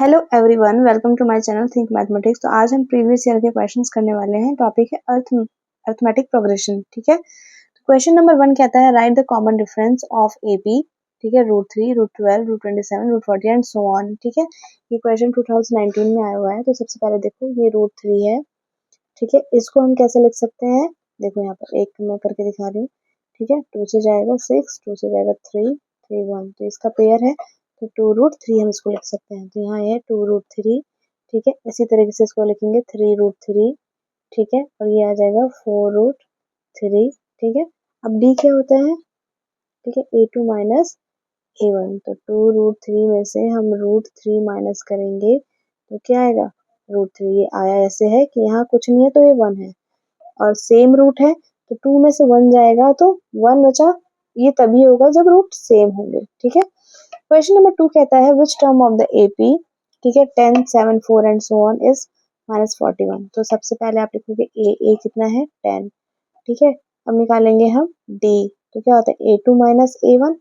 Hello everyone, welcome to my channel think mathematics. तो आज हम प्रीवियस ईयर के क्वेश्चंस करने वाले हैं। टॉपिक है अर्थमेटिक प्रोग्रेशन। ठीक है, तो क्वेश्चन नंबर 1 कहता है right the common difference of AP. ठीक है, √3, √12, √27, √40 एंड सो ऑन। ठीक है, ये क्वेश्चन 2019 में आया हुआ है। तो सबसे पहले देखो, ये √3 है। ठीक है, इसको हम कैसे लिख सकते हैं? देखो यहाँ पर एक मैं करके दिखा रही हूँ। ठीक है, 2 से जाएगा 6, 2 से जाएगा 3, 3 1, तो इसका पेयर है, तो 2√3 हम इसको लिख सकते हैं। तो यहाँ ये 2√3। ठीक है, इसी तरीके से इसको लिखेंगे 3√3। ठीक है, और ये आ जाएगा 4√3। ठीक है, अब डी क्या होता है? ठीक है, a2 माइनस a1। तो 2√3 में से हम √3 माइनस करेंगे तो क्या आएगा? √3। ये आया ऐसे है कि यहाँ कुछ नहीं है तो ये 1 है, और सेम रूट है तो 2 में से 1 जाएगा तो 1 बचा। ये तभी होगा जब रूट सेम होंगे। ठीक है, क्वेश्चन नंबर 2 कहता है which term of the AP, ठीक है, 10, 7, 4 एंड सो ऑन इज -41। तो सबसे पहले आप लिखोगे ए कितना है? 10। ठीक है, अब निकालेंगे हम डी। तो क्या होता है? a2 minus a1।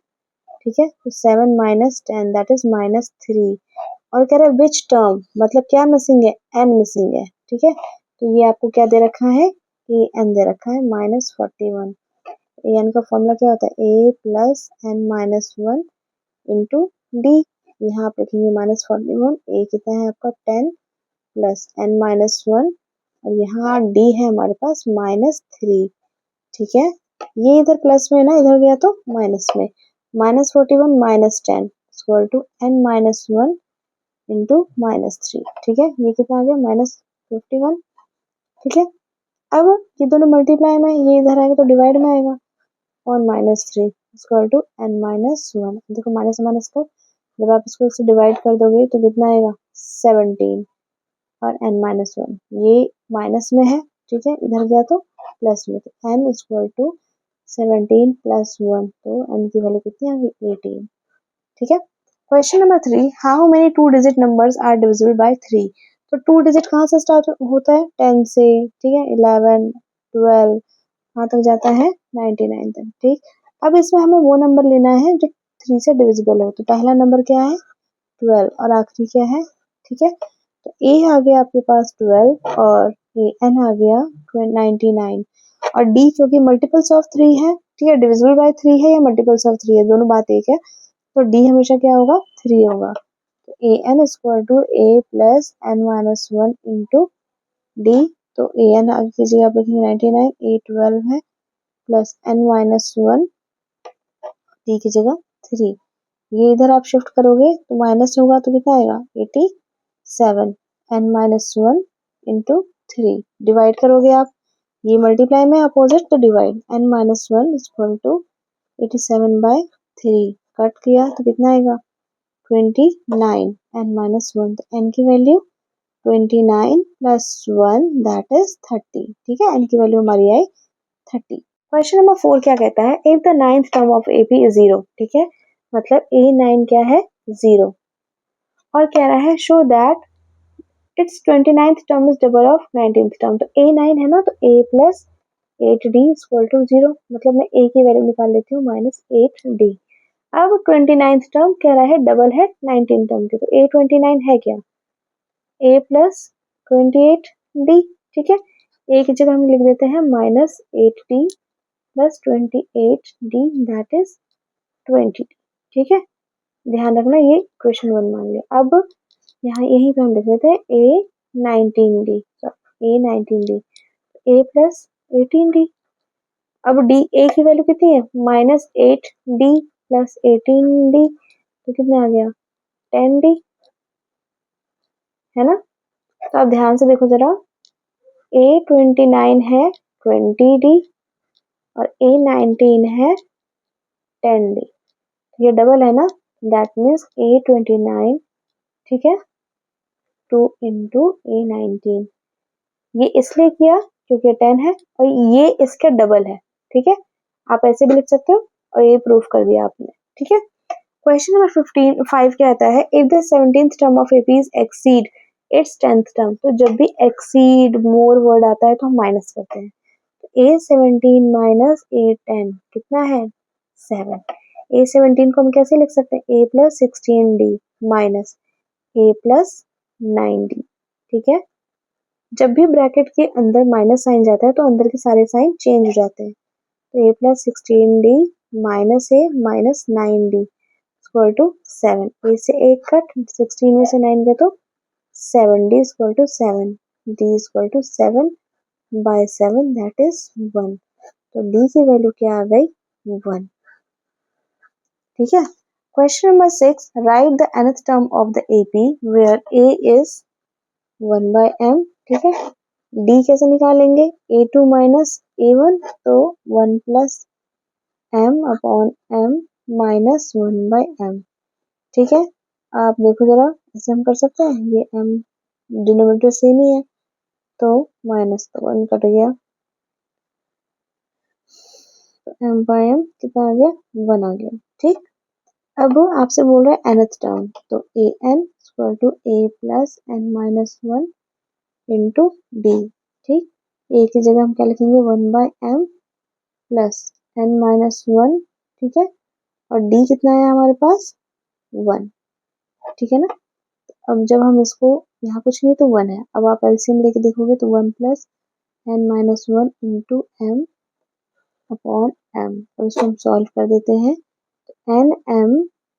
ठीक है, तो 7 माइनस 10 दैट इज -3। और कह रहा है विच टर्म, मतलब क्या मिसिंग है? n मिसिंग है। ठीक है, तो ये आपको क्या दे रखा है? ए n दे रखा है -41। ए n का फॉर्मूला क्या होता है? a plus n minus 1 into D. यहाँ आप लिखेंगे -41। ए कितना है आपका? 10 प्लस n माइनस 1, और यहाँ डी है हमारे पास -3। ठीक है, ये इधर प्लस में ना, इधर गया तो माइनस में। -41 minus 10 equal to n minus 1 into -3। ठीक है, ये कितना आ गया? -51। ठीक है, अब ये दोनों मल्टीप्लाई में, ये इधर आएगा तो डिवाइड में आएगा, और -3 इक्वल टू n माइनस 1। देखो माइनस माइनस कर, जब आप इसको इससे डिवाइड कर दोगे तो कितना आएगा? 17 और n माइनस 1, ये माइनस में है। ठीक है, इधर गया तो प्लस में, तो n इक्वल टू 17 प्लस 1, तो n की वैल्यू कितनी आ गई? 18। ठीक है, question number 3, how many 2 digit numbers are divisible by 3। तो 2 डिजिट कहाँ से स्टार्ट होता है? 10 से। ठीक है, 11, 12, कहाँ तक जाता है? 99 तक। ठीक, अब इसमें हमें वो नंबर लेना है जो 3 से डिविजिबल हो। तो पहला नंबर क्या है? 12, और आखिरी क्या है? ठीक है, तो a आ गया आपके पास 12, और ये n आ गया 99, और d क्योंकि मल्टीपल्स ऑफ 3 है। ठीक है, डिविजिबल बाय 3 है या मल्टीपल्स ऑफ 3 है, दोनों बात एक है। तो d हमेशा क्या होगा? 3 होगा। तो a n equal to a plus n minus 1 into d. तो a n आगे की जगह आप लिखेंगे 99, a 12 है, प्लस n माइनस 1, डी की जगह 3। ये इधर आप शिफ्ट करोगे तो माइनस होगा तो कितना आएगा? 87, n माइनस 1 इंटू 3। डिवाइड करोगे आप, ये मल्टीप्लाई में अपोजिट तो divide, n minus 1 equal to 87/3। Cut किया तो कितना आएगा? 29, n माइनस 1, तो n की वैल्यू 29 प्लस 1 दैट इज 30। ठीक है, n की वैल्यू हमारी आई 30। क्वेश्चन नंबर 4 क्या कहता है? If the ninth term of AP is 0। ठीक है, मतलब a9 क्या है? 0। और कह रहा है show that it's 29th term is double of 19th term. तो a9 है ना, तो a plus 8d equal to 0। मतलब मैं a की वैल्यू निकाल लेती हूँ -8d। अब 29th टर्म कह रहा है डबल है 19th टर्म के, तो a29 है क्या? a plus 28d। ठीक है, a की जगह हम लिख देते हैं -8d plus 28d that is 20। ठीक है, ध्यान रखना ये क्वेश्चन 1 मान लिया। अब यहाँ यहीं पे हम लिख देते हैं a19d, a19d, a plus 18d। अब d, a की वैल्यू कितनी है? -8d प्लस 18d, तो कितना आ गया? 10d, है ना? तो अब ध्यान से देखो जरा, a29 है 20d और a19 है 10d, ये डबल है ना, दैट मीन्स a29, ठीक है, 2 इंटू a19। ये इसलिए किया क्योंकि 10 है और ये इसका डबल है। ठीक है, आप ऐसे भी लिख सकते हो, और ये प्रूफ कर दिया आपने। ठीक है, क्वेश्चन नंबर 5 क्या आता है? If the 17th term of AP is exceed it's 10th term. तो जब भी एक्सीड मोर वर्ड आता है तो हम माइनस करते हैं। तो a17 माइनस a10 कितना है? 7। a17 को हम कैसे लिख सकते हैं? a plus 16d minus a plus 9d। ठीक है, जब भी ब्रैकेट के अंदर माइनस साइन जाता है तो अंदर के सारे साइन चेंज हो जाते हैं। तो a plus 16d minus a minus 9d equal to 7। a से 1 कट, 16 में से 9 गया तो 7d equal to 7, d equal to 7 by 7 that is 1। तो d की वैल्यू क्या आ गई? 1। ठीक है, question number 6, write the nth term of the AP where a is 1 by m। ठीक है, d कैसे निकालेंगे? a2 माइनस a1, तो 1 plus m upon m minus 1 by m। ठीक है, आप देखो जरा, इसे हम कर सकते हैं, ये m डिनोमिनेटर सेम ही है तो माइनस तो 1 कट गया, तो m बाय m कितना आ गया? 1 आ गया। ठीक, अब आपसे बोल रहा है nth टर्म, तो a n equal to a plus n minus 1 into d. ठीक, a की जगह हम क्या लिखेंगे? 1 by m plus n minus 1। ठीक है, और d कितना है हमारे पास? 1। ठीक है ना, अब जब हम इसको यहाँ कुछ नहीं तो 1 है, अब आप एलसीएम लेके देखोगे तो 1 plus n minus 1 into m upon m। अब इसको हम सॉल्व कर देते हैं, एन m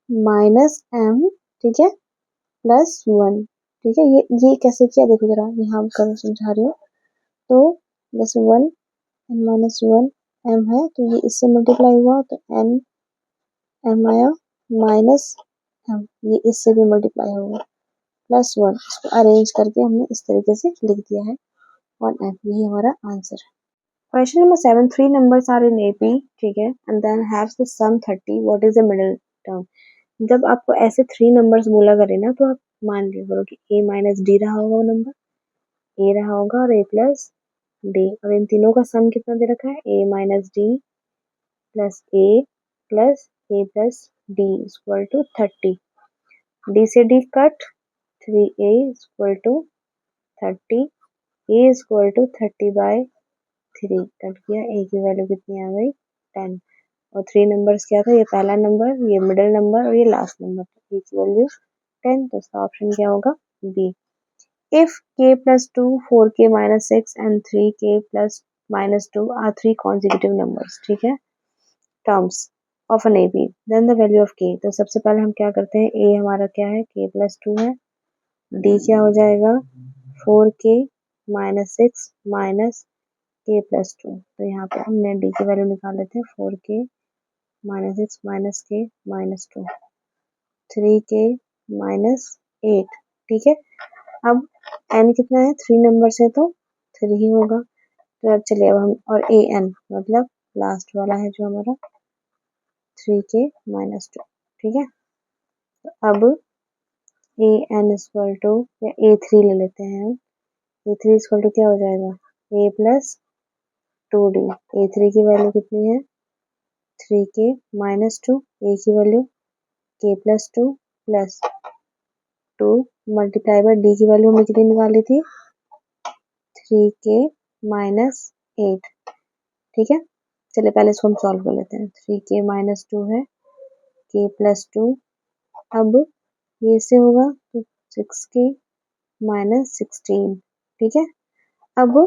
माइनस m, ठीक है, प्लस 1। ठीक है, ये कैसे किया देखो जरा, यहाँ कर समझा रही हूँ। तो जैसे 1 n माइनस 1 m है, तो ये इससे मल्टीप्लाई हुआ तो n m आया, माइनस m ये इससे भी मल्टीप्लाई होगा, प्लस 1। इसको अरेंज करके हमने इस तरीके से लिख दिया है 1m। यही हमारा आंसर है। Question number 7, 3 numbers are in AP, ठीक है, and then has the sum 30, what is the middle term? जब आपको ऐसे 3 numbers बोला करे ना, तो आप मान लिया करो कि a माइनस डी रहा होगा, वो नंबर a रहा होगा और a प्लस डी, और इन तीनों का सम कितना दे रखा है? a minus d plus a plus d equal to 30। d से d cut, 3a equal to 30, a equal to 30 by 3 cut किया, a की वैल्यू कितनी आ गई? 10। और 3 नंबर्स क्या था? ये पहला नंबर, ये मिडिल नंबर और ये लास्ट नंबर। a की वैल्यू 10, तो इसका ऑप्शन क्या होगा? B. If k plus 2, 4k minus 6 and 3k plus minus 2 are 3 consecutive numbers, ठीक है, terms of an AP, then the value of k। तो सबसे पहले हम क्या करते हैं, a हमारा क्या है? k plus 2 है, d क्या हो जाएगा? 4k minus 6 minus k plus 2। तो यहाँ पे हमने d की वैल्यू निकाल लेते हैं, 4k minus 6 minus k minus 2, 3k minus 8। ठीक है, अब n कितना है? 3 नंबर से तो 3 ही होगा। तो अब चलिए, अब हम और a n मतलब लास्ट वाला है जो हमारा 3k माइनस 2। ठीक है, तो अब a n इक्वल टू, या a3 ले लेते हैं हम, a3 इक्वल टू क्या हो जाएगा? a plus 2d। a3 की वैल्यू कितनी है? 3k माइनस 2, a की value k plus 2 plus 2 multiply by d की वैल्यू हमने कितनी निकाली थी? 3k minus 8। ठीक है, चलिए पहले इसको हम सॉल्व कर लेते हैं। 3k माइनस 2 है, k प्लस 2, अब ये से होगा तो 6k माइनस 16। ठीक है, अब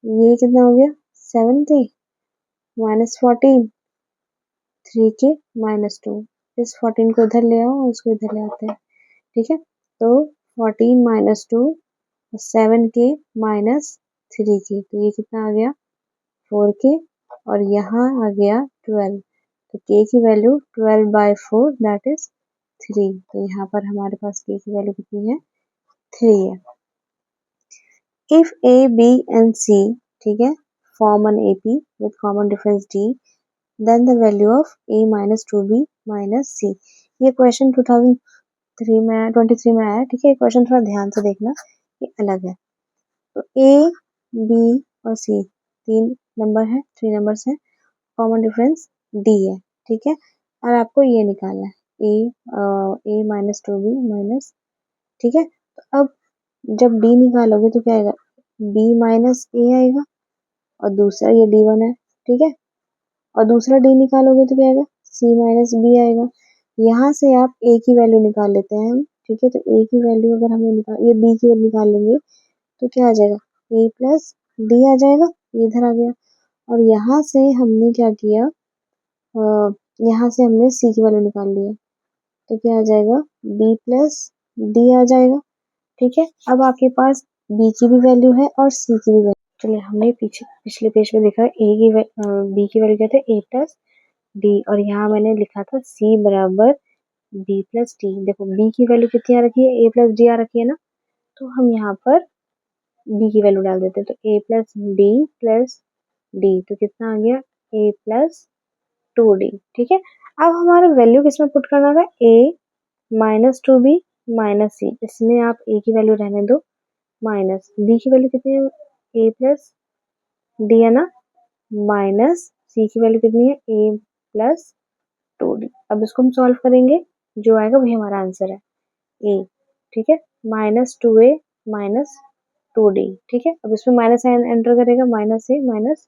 ये कितना हो गया? 7k minus 14, 3k minus 2। इस 14 को इधर ले आओ और इसको इधर ले आते हैं। ठीक है, तो 14 माइनस 2, 7k माइनस 3k, तो ये कितना आ गया? 4k, और यहाँ आ गया 12, तो k की वैल्यू 12 बाय 4 दैट इज 3। तो यहाँ पर हमारे पास k की वैल्यू कितनी है? 3 है। If a b and c, ठीक है, form an AP with common difference d, then the value of a minus 2b minus c। ये क्वेश्चन 2003 में 23 में आया। ठीक है, क्वेश्चन थोड़ा ध्यान से देखना, ये अलग है। तो a b और c 3 नंबर है, 3 नंबर्स है, कॉमन डिफरेंस d है। ठीक है, और आपको ये निकालना है a माइनस 2b माइनस। ठीक है, तो अब जब d निकालोगे तो क्या आएगा? b माइनस a आएगा, और दूसरा ये d1 है। ठीक है, और दूसरा d निकालोगे तो क्या आएगा? c माइनस b आएगा। यहाँ से आप a की वैल्यू निकाल लेते हैं हम। ठीक है। तो ए की वैल्यू अगर हमें ये बी की वैल्यू निकाल लेंगे तो क्या आ जाएगा, ए प्लस डी आ जाएगा, ये इधर आ गया। और यहाँ से हमने क्या किया, यहाँ से हमने सी की वैल्यू निकाल लिया, तो क्या आ जाएगा, बी प्लस डी आ जाएगा। ठीक है, अब आपके पास बी की भी वैल्यू है और सी की भी वैल्यू। चलिए, हमने पिछले पेज में देखा बी की वैल्यू क्या था, ए प्लस डी, और यहाँ मैंने लिखा था सी बराबर बी प्लस डी। देखो बी की वैल्यू कितनी आ रखी है, ए प्लस डी आ रखी है ना, तो हम यहाँ पर बी की वैल्यू डाल देते हैं। तो ए प्लस डी प्लस डी, तो कितना आ गया, ए प्लस 2d। ठीक है, अब हमारा वैल्यू किसमें पुट करना था, a माइनस 2b माइनस सी। इसमें आप a की वैल्यू रहने दो, माइनस b की वैल्यू कितनी है, a प्लस डी है ना, माइनस सी की वैल्यू कितनी है, a प्लस 2d। अब इसको हम सॉल्व करेंगे, जो आएगा वही हमारा आंसर है, a। ठीक है, माइनस 2a माइनस 2d। ठीक है, अब इसमें माइनस एंटर करेगा, माइनस a माइनस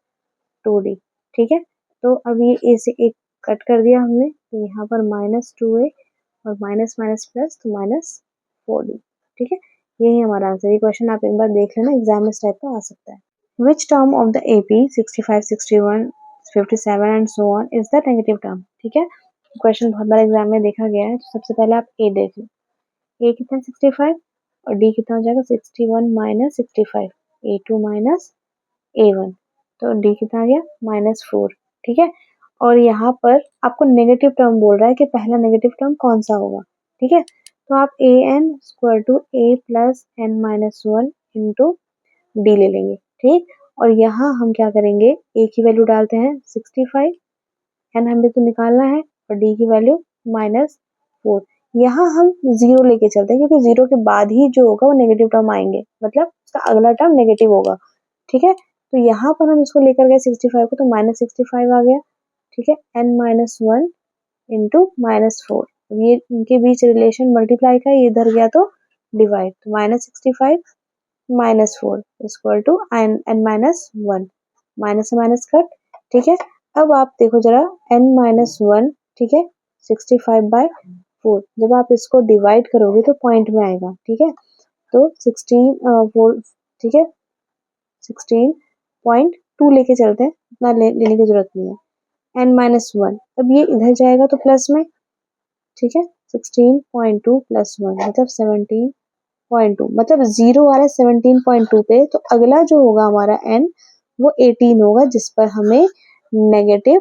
2d। ठीक है, तो अब ये a से एक कट कर दिया हमने, तो यहाँ पर माइनस 2a और माइनस माइनस प्लस, तो माइनस 4d। ठीक है, यही हमारा आंसर। ये क्वेश्चन आप एक बार देख लेना, एग्जाम में इस टाइप का आ सकता है। Which term of the AP 65, 61, 57 and so on is the negative term. ठीक है, क्वेश्चन बहुत बार एग्जाम में देखा गया है, तो सबसे पहले आप ए देख लो, ए कितना 65 और डी कितना हो जाएगा, 61 माइनस 65, A2 माइनस A1, तो डी कितना आ गया, -4। ठीक है, और यहाँ पर आपको नेगेटिव टर्म बोल रहा है कि पहला नेगेटिव टर्म कौन सा होगा। ठीक है, तो आप an square to a plus n minus 1 into d ले लेंगे। ठीक, और यहाँ हम क्या करेंगे, a की वैल्यू डालते हैं 65, n हमें तो निकालना है, और d की वैल्यू -4। यहाँ हम जीरो लेके चलते हैं, क्योंकि जीरो के बाद ही जो होगा वो नेगेटिव टर्म आएंगे, मतलब उसका अगला टर्म नेगेटिव होगा। ठीक है, तो यहाँ पर हम इसको लेकर गए 65 को, तो -65 आ गया। ठीक है, n माइनस 1 इंटू -4, ये इनके बीच रिलेशन मल्टीप्लाई का, ये इधर गया तो डिवाइड, तो -65 -4 equal to n minus 1, minus से माइनस कट। ठीक है, अब आप देखो जरा n माइनस 1, ठीक है, 65/4, जब आप इसको डिवाइड करोगे तो पॉइंट में आएगा। ठीक है, तो 16 ठीक है, 16.2 लेके चलते हैं, इतना लेने की जरूरत नहीं है। n माइनस 1, अब ये इधर जाएगा तो प्लस में। ठीक है, 16.2 प्लस 1 मतलब 17.2, मतलब जीरो आ रहा है 17.2 पे, तो अगला जो होगा हमारा n वो 18 होगा, जिस पर हमें नेगेटिव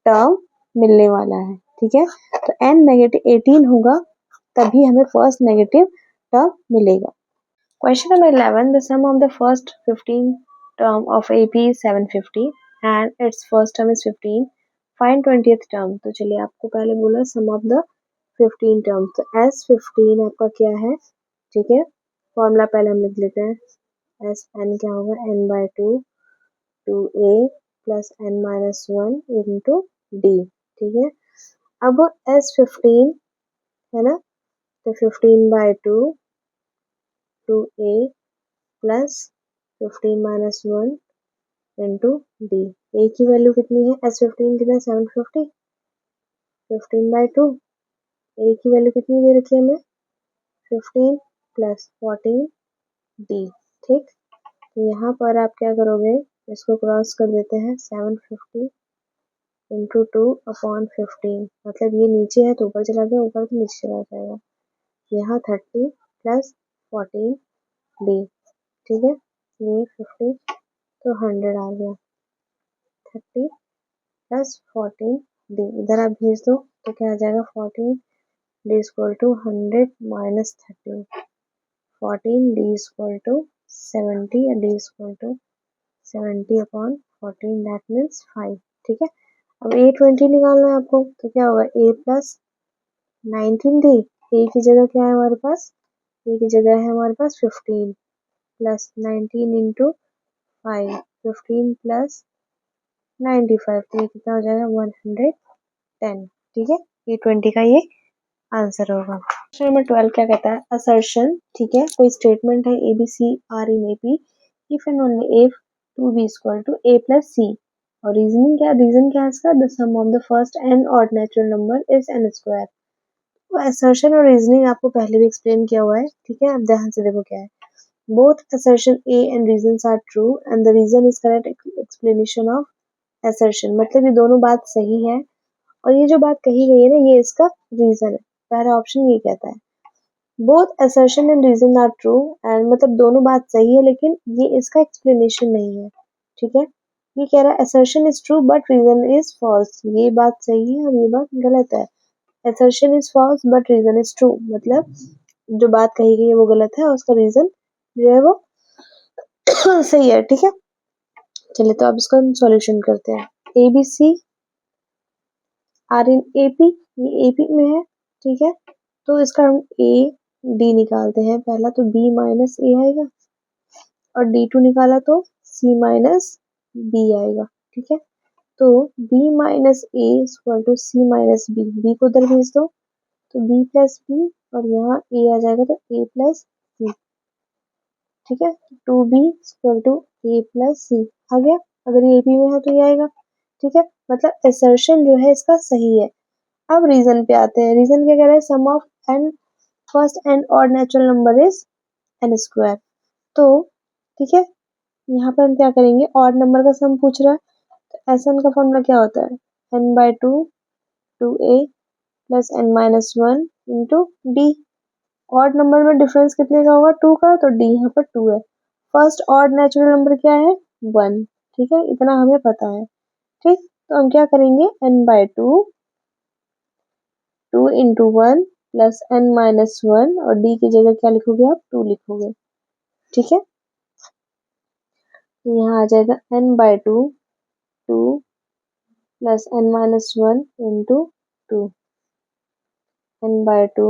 टर्म मिलने वाला है। ठीक है, तो n नेगेटिव 18 होगा, तभी हमें फर्स्ट नेगेटिव टर्म मिलेगा। Question number 11. The sum of the first 15 term of AP is 750 and its first term is 15. Find 20th term. तो चलिए, आपको पहले बोला sum of the 15 terms, तो S15 आपका क्या है। ठीक है, फॉर्मूला पहले हम लिख लेते हैं, एस एन क्या होगा, n/2 2a plus n minus 1 into d. ठीक है, अब S15 है ना, तो 15/2 2a plus 15 minus 1 into d. A की वैल्यू कितनी है, S15 कितना है, 750, 15/2, ए की वैल्यू कितनी दे रखी है हमें, 15 प्लस 14 डी। ठीक, तो यहाँ पर आप क्या करोगे, इसको क्रॉस कर देते हैं, 750 इंटू 2/15, मतलब ये नीचे है तो ऊपर चला गया, ऊपर तो नीचे चला जाएगा। यहाँ 30 प्लस 14 डी। ठीक है, ये 50 तो 100 आ गया, 30 प्लस 14 डी इधर आप भेज दो, तो क्या आ जाएगा, 14 d equal to 100 minus 30, 14 d equal to 70 और d equal to 70/14, that means 5। ठीक है, अब A20 निकालना है आपको, तो क्या होगा, a प्लस 19d, ए की जगह क्या है हमारे पास, ए की जगह है हमारे पास 15 प्लस 19 इंटू 5, 15 प्लस 95, तो ये कितना हो जाएगा, 110। ठीक है, A20 का ये आंसर होगा। क्वेश्चन नंबर 12 क्या कहता है, असर्शन। ठीक है, कोई स्टेटमेंट है ABC are in AP if and only if 2b equal to a plus c, और रीजन क्या है इसका, the sum of the first n odd natural number is n square. तो असर्शन और रीजनिंग आपको पहले भी एक्सप्लेन किया हुआ है, ठीक है। अब ध्यान से देखो क्या है। Both assertion A and reasons are true and the reason is correct explanation of assertion. मतलब ये दोनों बात सही है और ये जो बात कही गई है ना, ये इसका रीजन है। पहला ऑप्शन ये कहता है both assertion and reason are true and मतलब दोनों बात सही है लेकिन ये इसका एक्सप्लेनेशन नहीं है, ठीक है। ये कह रहा है assertion is true but reason is false. ये बात सही है और ये बात गलत है। assertion is false but reason is true। मतलब जो बात कही गई है वो गलत है और उसका रीजन जो है वो सही है, ठीक है। चलिए तो अब इसका हम सॉल्यूशन करते हैं। A B C are in AP, ये एपी में है, ठीक है। तो इसका हम ए डी निकालते हैं। पहला तो बी माइनस ए आएगा और डी टू निकाला तो सी माइनस बी आएगा, ठीक है। तो b minus a equal to c minus b, b को उधर भेज दो तो b प्लस बी और यहाँ a आ जाएगा तो a प्लस सी, ठीक है। Two b equal to a plus c आ गया। अगर ये AP में है तो ये आएगा, ठीक है। मतलब असर्शन जो है इसका सही है। अब रीजन पे आते हैं। रीजन क्या कह रहा है, sum of n first and odd natural number is n square. तो ठीक है, यहाँ पर हम क्या करेंगे, ऑड नंबर का सम पूछ रहा है तो SN का फॉर्मूला क्या होता है, n/2 2a plus n minus one into D. Odd number में डिफरेंस कितने का होगा, 2 का, तो d यहाँ पर 2 है। फर्स्ट ऑड नेचुरल नंबर क्या है, 1, ठीक है। इतना हमें पता है, ठीक। तो हम क्या करेंगे, n/2 2 into one plus n minus one और d की जगह क्या लिखोगे आप, 2 लिखोगे, ठीक है। तो यहाँ आ जाएगा n/2 2 plus n minus one into 2, n/2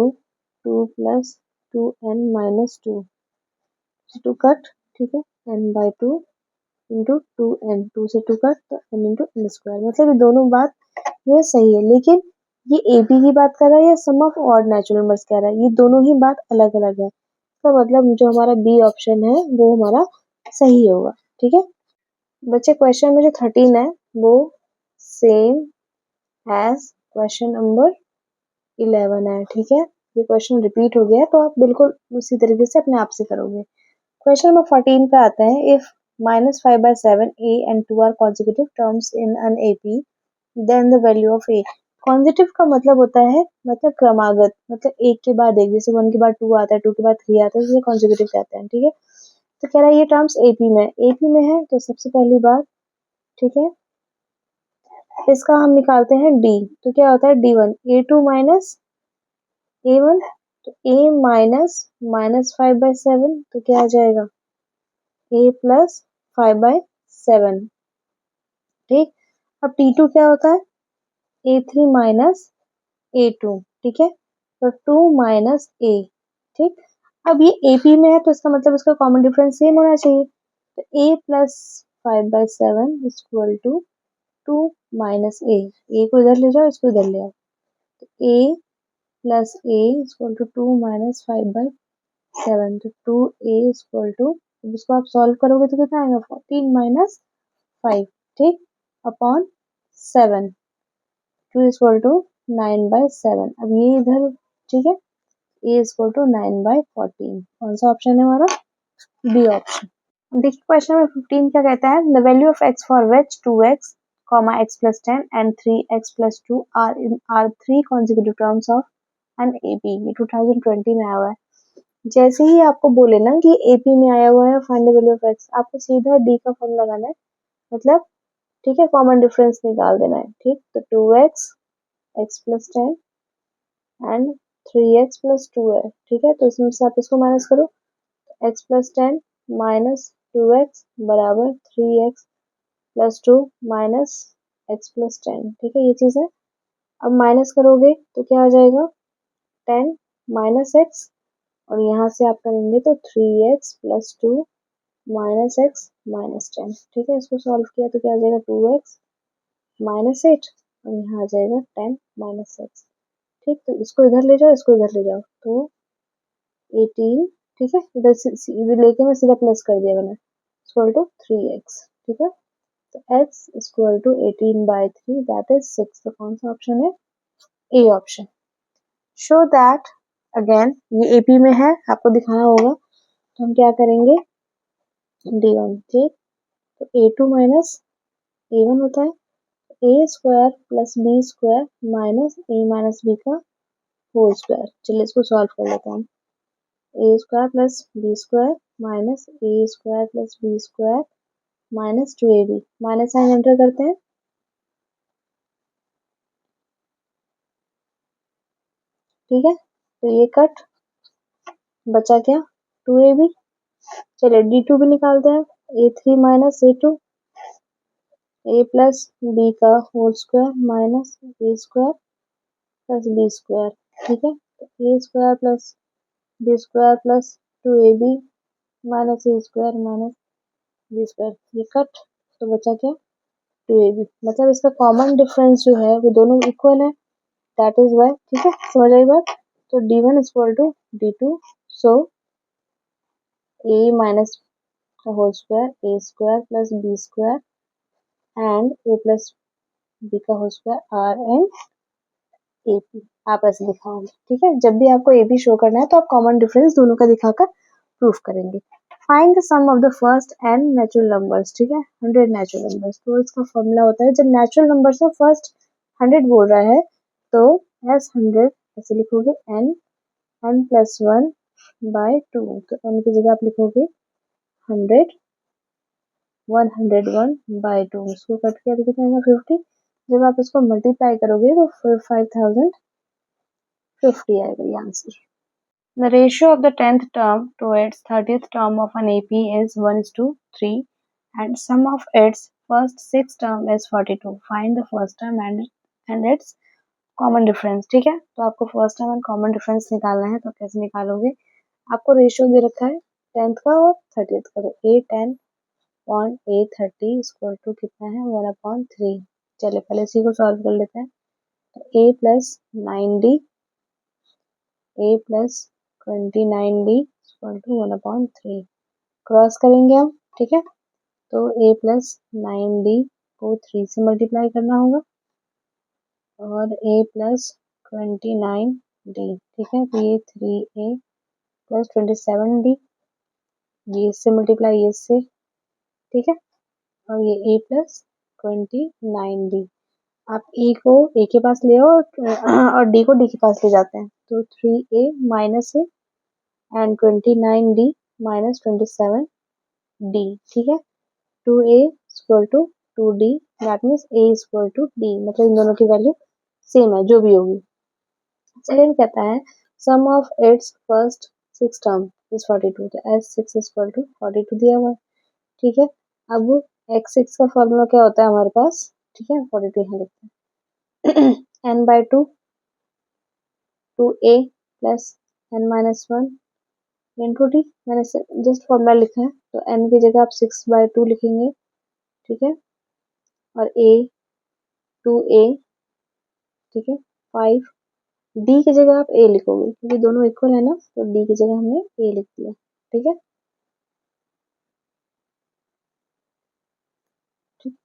2 plus 2n minus 2 two cut, ठीक है। n/2 इंटू 2n, 2 से 2 कट तो n इंटू n स्क्वायर। मतलब ये दोनों बात जो है सही है, लेकिन ये ए बी की बात कर रहा है या सम ऑफ ऑड नेचुरल नंबर्स कह रहा है, ये दोनों ही बात अलग अलग है। तो मतलब जो हमारा बी ऑप्शन है वो हमारा सही होगा, ठीक है। बच्चे क्वेश्चन में जो 13 है वो सेम एज क्वेश्चन नंबर 11 है, ठीक है। ये क्वेश्चन रिपीट हो गया है तो आप बिल्कुल उसी तरीके से अपने आप से करोगे। क्वेश्चन नंबर 14 पे आता है, if -5/7 a and 2 are consecutive terms in an AP, then the value of a। कॉन्जिटिव का मतलब होता है, मतलब क्रमागत, मतलब एक के बाद एक, जैसे 1 के बाद 2 आता है, 2 के बाद 3 आता है, जैसे कॉन्जिक्यूटिव कहते हैं, ठीक है। तो कह रहा है ये टर्म्स एपी में, एपी में है तो सबसे पहली बात, ठीक है, इसका हम निकालते हैं डी। तो क्या होता है D1 A2 माइनस A1, तो A माइनस -5/7 तो क्या आ जाएगा A प्लस 5/7, ठीक। अब T2 क्या होता है A3 माइनस A2, ठीक है। तो 2 माइनस A, ठीक। अब ये AP में है तो इसका मतलब इसका कॉमन डिफरेंस सेम होना चाहिए। तो A plus 5/7 equal to 2 minus A को इधर ले जाओ, इसको इधर ले आओ, तो A plus A equal to 2 minus 5/7, तो 2A इक्वल टू, इसको आप सॉल्व करोगे तो कितना आएगा 14 माइनस 5, ठीक, अपॉन 7, 2 इक्वल टू 9/7। अब ये इधर, ठीक है, A इक्वल टू 9/14। कौन सा ऑप्शन है हमारा, बी ऑप्शन। देखिए क्वेश्चन नंबर 15 क्या कहता है, the value of x for which 2x, x plus 10 and 3x plus 2 are three consecutive terms of an AP. ये 2020 में आया हुआ है। जैसे ही आपको बोले ना कि एपी में आया हुआ है find the value of x, आपको सीधा डी का फॉर्म लगाना है, मतलब ठीक है, कॉमन डिफरेंस निकाल देना है, ठीक। तो 2x x plus 10 and 3x plus 2 है, ठीक है। तो इसमें से आप इसको माइनस करो, x प्लस 10 माइनस 2x बराबर 3x plus 2 minus x plus 10, ठीक है, ये चीज है। अब माइनस करोगे तो क्या आ जाएगा 10 माइनस x और यहाँ से आप करेंगे तो 3x plus 2 minus x minus 10, ठीक है। इसको सॉल्व किया तो क्या आ जाएगा 2x माइनस 8 और यहाँ आ जाएगा 10 माइनस x, ठीक। तो इसको इधर ले जाओ, इसको इधर ले जाओ, तो 18, ठीक है, इधर लेके मैं सीधा प्लस कर दिया मैंने, इक्वल टू 3x, ठीक है। तो x equal to 18/3 that is 6। तो कौन सा ऑप्शन है, A option. Show that, again ये एपी में है, आपको दिखाना होगा, तो हम क्या करेंगे, D1, ठीक, तो A2 माइनस A1 होता है a square plus b square minus a minus b का होल स्क्वायर। चलिए इसको सॉल्व कर लेते हैं। A square plus b square minus a square plus b square minus 2ab, minus sign enter करते हैं, ठीक है, तो ये कट, बचा क्या, 2ab। चलिए D2 भी निकालते हैं, A3 minus A2, a plus b का whole square minus a square plus b square, ठीक है, तो a square plus b square plus 2ab minus a square minus b square, ये कट, तो बचा क्या, 2ab। मतलब इसका कॉमन डिफरेंस जो है वो दोनों इक्वल है, दैट इज वाई, ठीक है, समझ आई बात। तो D1 equal to D2, so a minus का whole square a square plus b square and a plus b का whole square are in AP, आप ऐसे दिखाओगे, ठीक है। जब भी आपको एपी शो करना है तो आप कॉमन डिफरेंस दोनों का दिखाकर प्रूफ करेंगे। Find the sum of the first and natural numbers, ठीक है, 100 नेचुरल नंबर्स। तो इसका फॉर्मूला होता है, जब नेचुरल नंबर से फर्स्ट 100 बोल रहा है तो एस 100 ऐसे लिखोगे, एन प्लस 1 बाय 2, तो एन की जगह आप लिखोगे 100, 101 बाय 2, इसको कट किया तो कितना आएगा 50। जब आप इसको मल्टीप्लाई करोगे तो फिर 5050 आएगा ये answer. The ratio of the 10th term to its 30th term of an AP is 1:3 and sum of its first 6 term is 42. Find the first term and its common difference, ठीक है। तो आपको first term and common difference निकालना है, तो कैसे निकालोगे, आपको रेशियो दे रखा है 10th का और 30th का, तो A10 upon A30 equal to कितना है 1/3। चलिए पहले इसी को सॉल्व कर लेते हैं, तो A plus 9D, A plus 29D equal to 1/3, cross करेंगे हम, ठीक है, तो A प्लस 9D को 3 से मल्टीप्लाई करना होगा और A प्लस 29D, ठीक है, तो ये 3A प्लस 27D, ये इससे मल्टीप्लाई ये इससे, ठीक है, और ये A प्लस 29D। आप ए के पास ले आओ और डी को डी के पास ले जाते हैं, तो 3A minus A and 29D minus 27D, ठीक है, 2A equal to 2D, that means A equal to D, मतलब इन दोनों की वैल्यू सेम है जो भी होगी। सेकंड कहता है sum of its first 6 term is 42, तो S6 इक्वल टू 42 दिया हुआ है, ठीक है। अब x6 का फॉर्मूला क्या होता है हमारे पास, ठीक है, 42 यहाँ लिखते हैं n/2 2a plus n minus 1 into D, मैंने जस्ट फॉर्मूला लिखा है, तो n की जगह आप 6/2 लिखेंगे, ठीक है, और a 2a, ठीक है, 5, डी की जगह आप ए लिखोगे क्योंकि दोनों इक्वल है ना, तो डी की जगह हमने ए लिख दिया, ठीक है, ठीक।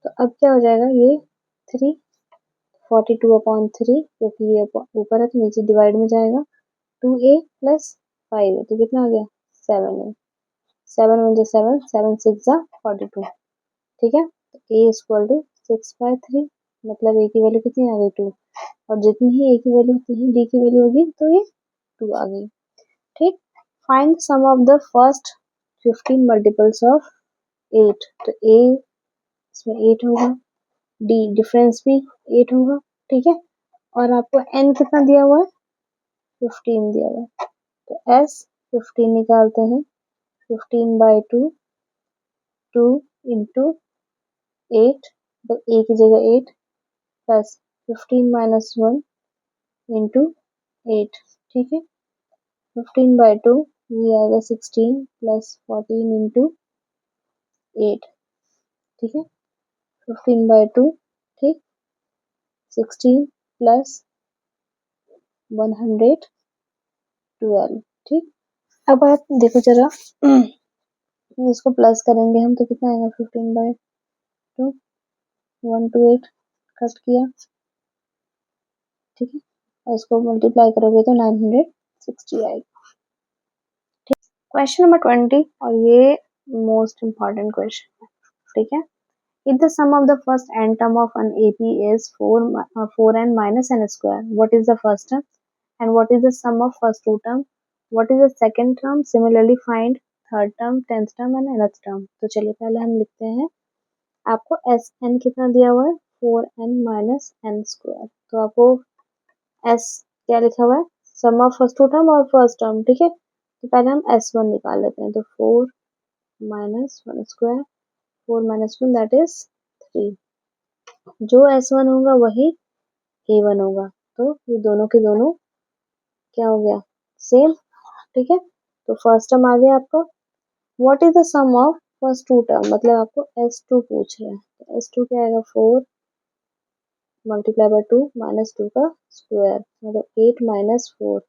तो अब क्या हो जाएगा, ये 3 42/3, क्योंकि ये ऊपर है तो नीचे डिवाइड में जाएगा, 2a प्लस 5 है तो कितना आ गया 7a, 7 1 7, 7 6 42, ठीक है, तो a इक्वल टू 6/3, मतलब a की वैल्यू कितनी आ गई 2, और जितनी ही a की वैल्यू उतनी ही d की वैल्यू होगी, तो ये 2 आ गई, ठीक। Find sum of the first 15 multiples of 8, तो a इसमें 8 होगा, d डिफरेंस भी 8 होगा, ठीक है, और आपको n कितना दिया हुआ है 15 दिया हुआ है, तो s 15 निकालते हैं, 15/2 2 इंटू 8, तो a की जगह 8 प्लस 15 माइनस 1 इंटू 8, ठीक है, 15/2 ये आएगा 16 प्लस 14 इंटू 8, ठीक है, 15/2, ठीक, 16 प्लस 112, ठीक। अब आप देखो जरा इसको प्लस करेंगे हम तो कितना आएगा 15/2, 128 कट किया, ठीक है, और इसको मल्टीप्लाई करोगे तो 960 आएगा। क्वेश्चन नंबर 20 और ये मोस्ट इम्पॉर्टेंट क्वेश्चन है, ठीक है। If the sum of the first n term of an AP is 4n minus n square, what is the first term and what is the sum of first two term? What is the second term? Similarly find third term, 10th term and nth term. तो चलिए पहले हम लिखते हैं, आपको S N कितना दिया हुआ है 4n minus n square, तो आपको एस क्या लिखा हुआ है sum of first two term और फर्स्ट टर्म, ठीक है। तो पहले हम S1 निकाल लेते हैं, तो 4 minus 1 square, 4 minus 1 that is 3, जो S1 होगा वही A1 होगा, तो ये दोनों के दोनों क्या हो गया सेम, ठीक है। तो फर्स्ट टर्म आ गया आपका, what is the sum of first two term, मतलब आपको S2 पूछ रहे हैं, तो S2 क्या आएगा 4 मल्टीप्लाई बाय 2 माइनस 2 का स्क्वायर, मतलब 8 माइनस 4,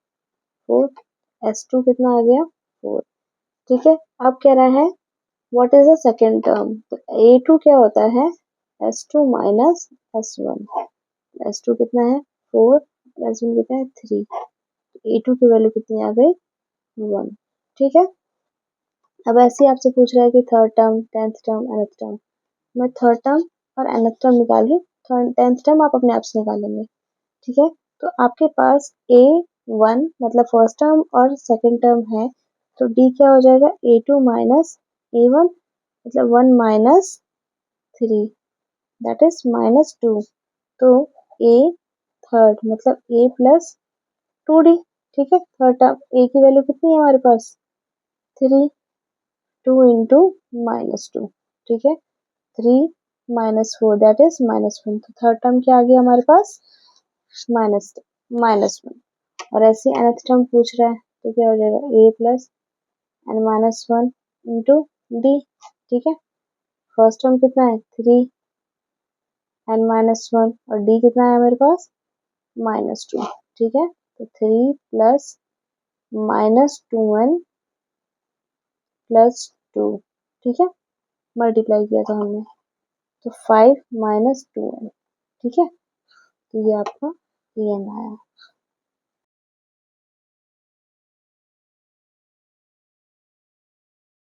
4, S2 कितना आ गया 4, ठीक है। अब कह रहा है what is the second term, तो A2 क्या होता है S2 माइनस S1, S2 कितना है 4, S1 कितना है 3, A2 की वैल्यू कितनी आ गई 1, ठीक है। अब ऐसे ही आपसे पूछ रहा है कि third term, tenth term, nth term, मैं थर्ड टर्म और nth टर्म निकाल लूँ, टेंथ टर्म आप अपने आप से निकालेंगे, ठीक है। तो आपके पास A1 मतलब फर्स्ट टर्म और सेकेंड टर्म है, तो D क्या हो जाएगा A2 माइनस A1 मतलब 1 माइनस 3 दैट इज माइनस 2, तो A थर्ड मतलब A प्लस 2D, ठीक है। थर्ड टर्म A की वैल्यू कितनी है हमारे पास 3, 2 इंटू माइनस 2, ठीक है। 3 माइनस 4 दैट इज माइनस 1, तो थर्ड टर्म क्या आ गया हमारे पास माइनस 1, और ऐसे nth टर्म पूछ रहा है तो क्या हो जाएगा A plus n minus 1 into d, ठीक है। फर्स्ट टर्म कितना है 3 एन माइनस 1 और डी कितना है मेरे पास माइनस 2, ठीक है। तो 3 प्लस माइनस 2n प्लस 2, ठीक है, मल्टीप्लाई किया था हमने, तो 5 माइनस 2n, ठीक है। तो ये आपका n आया।